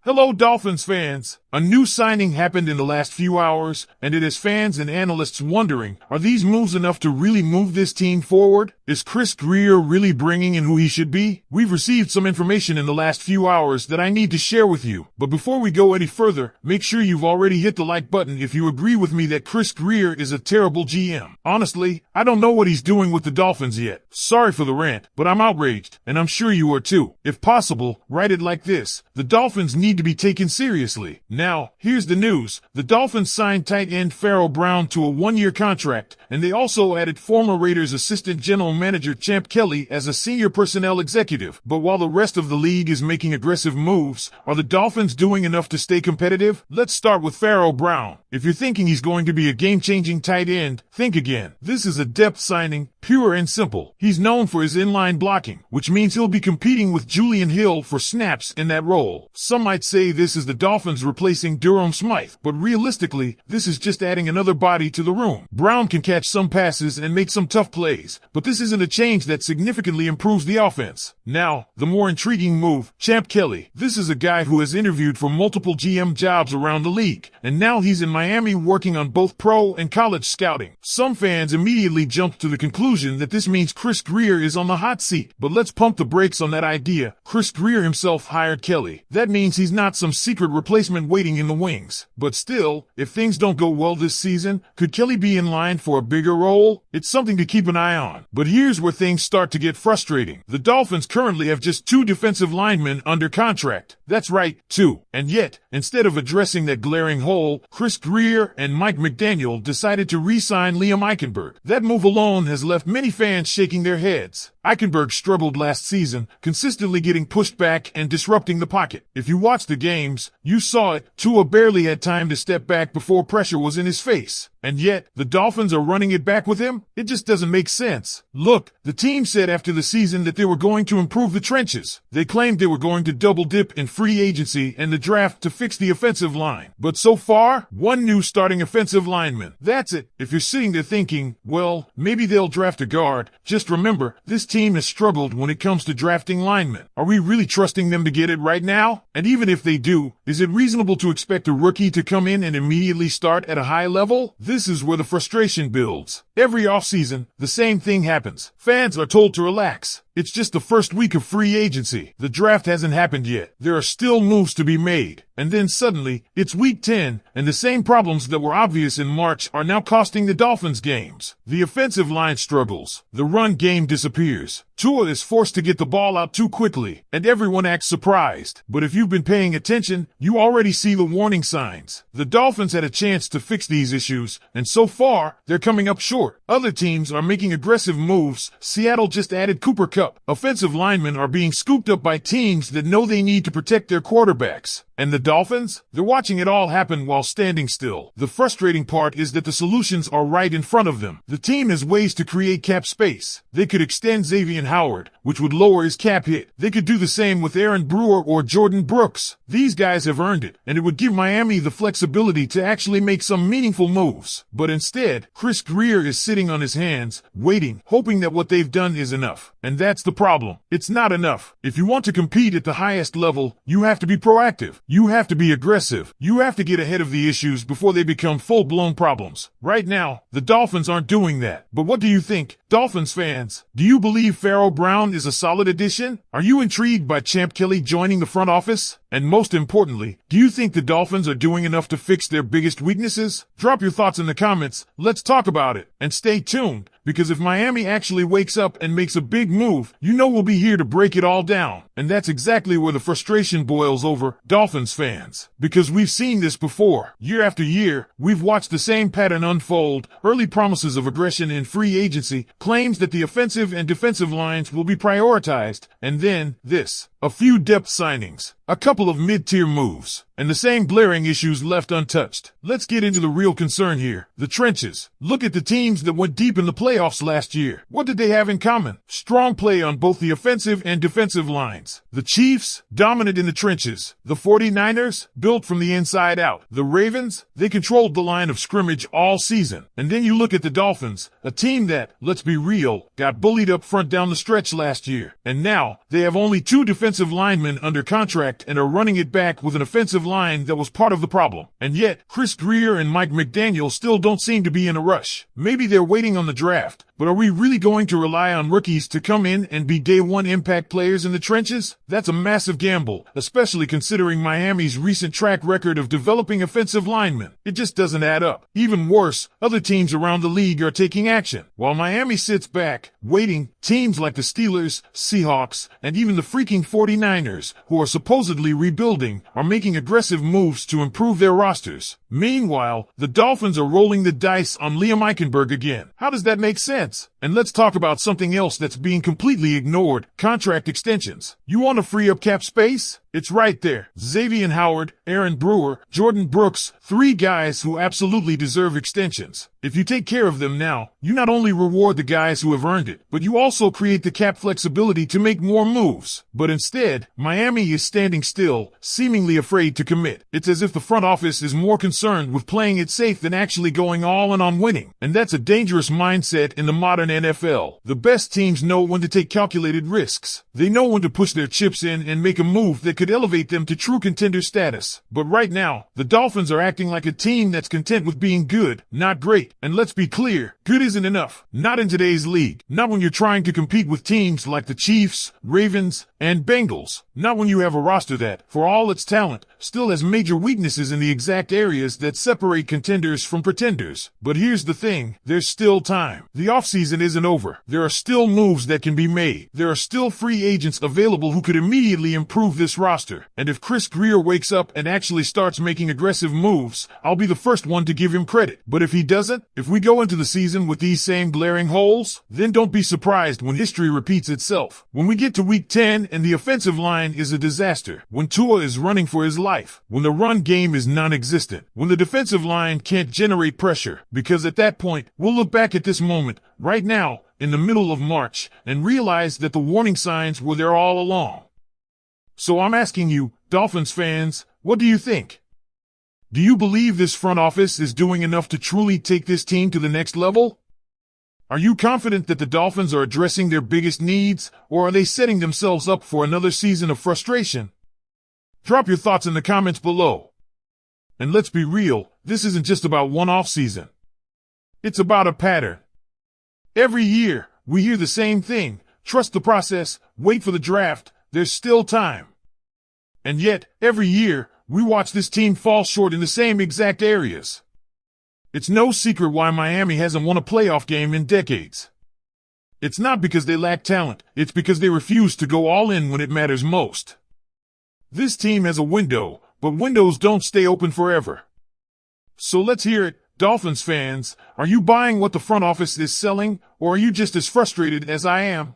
Hello, Dolphins fans. A new signing happened in the last few hours, and it has fans and analysts wondering, are these moves enough to really move this team forward? Is Chris Grier really bringing in who he should be? We've received some information in the last few hours that I need to share with you. But before we go any further, make sure you've already hit the like button if you agree with me that Chris Grier is a terrible GM. Honestly, I don't know what he's doing with the Dolphins yet. Sorry for the rant, but I'm outraged, and I'm sure you are too. If possible, write it like this: the Dolphins need to be taken seriously. Now, here's the news. The Dolphins signed tight end Pharaoh Brown to a one-year contract, and they also added former Raiders assistant general manager Champ Kelly as a senior personnel executive. But while the rest of the league is making aggressive moves, are the Dolphins doing enough to stay competitive? Let's start with Pharaoh Brown. If you're thinking he's going to be a game-changing tight end, think again. This is a depth signing, pure and simple. He's known for his inline blocking, which means he'll be competing with Julian Hill for snaps in that role. Some might say this is the Dolphins replacing Durham Smythe, but realistically, this is just adding another body to the room. Brown can catch some passes and make some tough plays, but this isn't a change that significantly improves the offense. Now, the more intriguing move, Champ Kelly. This is a guy who has interviewed for multiple GM jobs around the league, and now he's in Miami working on both pro and college scouting. Some fans immediately jumped to the conclusion that this means Chris Grier is on the hot seat, but let's pump the brakes on that idea. Chris Grier himself hired Kelly. That means he's not some secret replacement waiting in the wings. But still, if things don't go well this season, could Kelly be in line for a bigger role? It's something to keep an eye on. But here's where things start to get frustrating. The Dolphins currently have just 2 defensive linemen under contract. That's right, 2. And yet, instead of addressing that glaring hole, Chris Grier and Mike McDaniel decided to re-sign Liam Eichenberg. That move alone has left many fans shaking their heads. Eichenberg struggled last season, consistently getting pushed back and disrupting the pocket. If you watched the games, you saw it. Tua barely had time to step back before pressure was in his face. And yet, the Dolphins are running it back with him? It just doesn't make sense. Look, the team said after the season that they were going to improve the trenches. They claimed they were going to double dip in free agency and the draft to fix the offensive line. But so far, 1 new starting offensive lineman. That's it. If you're sitting there thinking, well, maybe they'll draft a guard, just remember, this team has struggled when it comes to drafting linemen. Are we really trusting them to get it right now? And even if they do, is it reasonable to expect a rookie to come in and immediately start at a high level? This is where the frustration builds. Every offseason, the same thing happens. Fans are told to relax. It's just the first week of free agency. The draft hasn't happened yet. There are still moves to be made. And then suddenly, it's week 10, and the same problems that were obvious in March are now costing the Dolphins games. The offensive line struggles. The run game disappears. Tua is forced to get the ball out too quickly, and everyone acts surprised. But if you've been paying attention, you already see the warning signs. The Dolphins had a chance to fix these issues, and so far, they're coming up short. Other teams are making aggressive moves. Seattle just added Cooper Kupp. Offensive linemen are being scooped up by teams that know they need to protect their quarterbacks. And the Dolphins? They're watching it all happen while standing still. The frustrating part is that the solutions are right in front of them. The team has ways to create cap space. They could extend Xavier Howard, which would lower his cap hit. They could do the same with Aaron Brewer or Jordan Brooks. These guys have earned it, and it would give Miami the flexibility to actually make some meaningful moves. But instead, Chris Grier is sitting on his hands, waiting, hoping that what they've done is enough. And that's the problem. It's not enough. If you want to compete at the highest level, you have to be proactive. You have to be aggressive. You have to get ahead of the issues before they become full-blown problems. Right now, the Dolphins aren't doing that. But what do you think, Dolphins fans? Do you believe Pharaoh Brown is a solid addition? Are you intrigued by Champ Kelly joining the front office? And most importantly, do you think the Dolphins are doing enough to fix their biggest weaknesses? Drop your thoughts in the comments. Let's talk about it. And stay tuned, because if Miami actually wakes up and makes a big move, you know we'll be here to break it all down. And that's exactly where the frustration boils over, Dolphins fans. Because we've seen this before. Year after year, we've watched the same pattern unfold. Early promises of aggression in free agency, claims that the offensive and defensive lines will be prioritized, and then this. A few depth signings, a couple of mid-tier moves, and the same glaring issues left untouched. Let's get into the real concern here, the trenches. Look at the teams that went deep in the playoffs last year. What did they have in common? Strong play on both the offensive and defensive lines. The Chiefs, dominant in the trenches. The 49ers, built from the inside out. The Ravens, they controlled the line of scrimmage all season. And then you look at the Dolphins, a team that, let's be real, got bullied up front down the stretch last year. And now, they have only 2 defensive linemen under contract and are running it back with an offensive line that was part of the problem. And yet, Chris Greer and Mike McDaniel still don't seem to be in a rush. Maybe they're waiting on the draft, but are we really going to rely on rookies to come in and be day one impact players in the trenches? That's a massive gamble, especially considering Miami's recent track record of developing offensive linemen. It just doesn't add up. Even worse, other teams around the league are taking action. While Miami sits back, waiting, teams like the Steelers, Seahawks, and even the freaking 49ers, who are supposedly rebuilding, are making aggressive moves to improve their rosters. Meanwhile, the Dolphins are rolling the dice on Liam Eichenberg again. How does that make sense? And let's talk about something else that's being completely ignored, contract extensions. You want to free up cap space? It's right there. Xavier Howard, Aaron Brewer, Jordan Brooks, 3 guys who absolutely deserve extensions. If you take care of them now, you not only reward the guys who have earned it, but you also create the cap flexibility to make more moves. But instead, Miami is standing still, seemingly afraid to commit. It's as if the front office is more concerned with playing it safe than actually going all in on winning. And that's a dangerous mindset in the modern NFL. The best teams know when to take calculated risks. They know when to push their chips in and make a move that could elevate them to true contender status. But right now, the Dolphins are acting like a team that's content with being good, not great. And let's be clear, good isn't enough. Not in today's league. Not when you're trying to compete with teams like the Chiefs, Ravens, and Bengals. Not when you have a roster that, for all its talent, still has major weaknesses in the exact areas that separate contenders from pretenders. But here's the thing, there's still time. The offseason isn't over. There are still moves that can be made. There are still free agents available who could immediately improve this roster. And if Chris Greer wakes up and actually starts making aggressive moves, I'll be the first one to give him credit. But if he doesn't, if we go into the season with these same glaring holes, then don't be surprised when history repeats itself. When we get to week 10 and the offensive line is a disaster, when Tua is running for his life, when the run game is non-existent, when the defensive line can't generate pressure, because at that point, we'll look back at this moment, right now, in the middle of March, and realize that the warning signs were there all along. So I'm asking you, Dolphins fans, what do you think? Do you believe this front office is doing enough to truly take this team to the next level? Are you confident that the Dolphins are addressing their biggest needs, or are they setting themselves up for another season of frustration? Drop your thoughts in the comments below. And let's be real, this isn't just about one off-season. It's about a pattern. Every year, we hear the same thing: trust the process, wait for the draft, there's still time. And yet, every year, we watch this team fall short in the same exact areas. It's no secret why Miami hasn't won a playoff game in decades. It's not because they lack talent, it's because they refuse to go all in when it matters most. This team has a window, but windows don't stay open forever. So let's hear it, Dolphins fans. Are you buying what the front office is selling, or are you just as frustrated as I am?